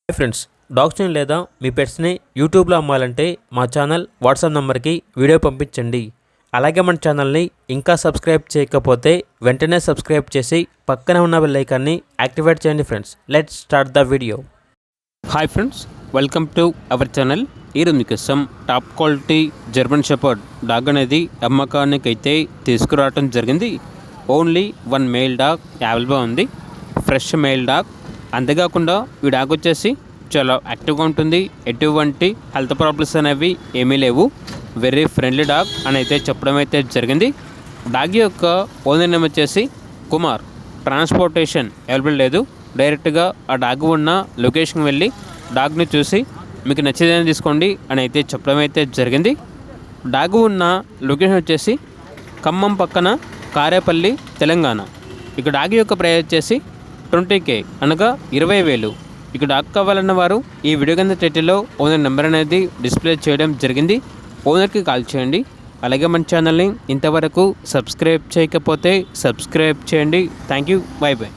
Hi friends, డాగ్స్ని లేదా మీ పెట్స్ని యూట్యూబ్లో అమ్మాలంటే మా ఛానల్ వాట్సాప్ నెంబర్కి వీడియో పంపించండి. అలాగే మన ఛానల్ని ఇంకా సబ్స్క్రైబ్ చేయకపోతే వెంటనే సబ్స్క్రైబ్ చేసి పక్కనే ఉన్న బెల్ ఐకాన్ని యాక్టివేట్ చేయండి. Friends, let's start the video. Hi friends, welcome to our channel. ఈరోజు మీకోసం top quality German shepherd dog అనేది అమ్మకానికి అయితే తీసుకురావడం జరిగింది. ఓన్లీ వన్ మేల్ డాగ్ అవైలబుల్గా ఉంది. Fresh male dog. అంతేకాకుండా ఈ డాగ్ వచ్చేసి చాలా యాక్టివ్గా ఉంటుంది. ఎటువంటి హెల్త్ ప్రాబ్లమ్స్ అనేవి ఏమీ లేవు. వెరీ ఫ్రెండ్లీ డాగ్ అని అయితే చెప్పడం అయితే జరిగింది. డాగ్ యొక్క ఓనర్ నేమ్ వచ్చేసి కుమార్. ట్రాన్స్పోర్టేషన్ అవైలబుల్ లేదు. డైరెక్ట్గా ఆ డాగ్ ఉన్న లొకేషన్కి వెళ్ళి డాగ్ని చూసి మీకు నచ్చేదని తీసుకోండి అని అయితే చెప్పడం అయితే జరిగింది. డాగ్ ఉన్న లొకేషన్ వచ్చేసి ఖమ్మం పక్కన కారేపల్లి, తెలంగాణ. ఇక డాగ్ యొక్క ప్రైస్ వచ్చేసి 20K అనగా 20,000. ఇక డాగ్ కావాలన్న వారు ఈ వీడియో కింద టైటిల్లో ఓనర్ నెంబర్ అనేది డిస్ప్లే చేయడం జరిగింది. ఓనర్కి కాల్ చేయండి. అలాగే మన ఛానల్ని ఇంతవరకు సబ్స్క్రైబ్ చేయకపోతే సబ్స్క్రైబ్ చేయండి. Thank you. By by.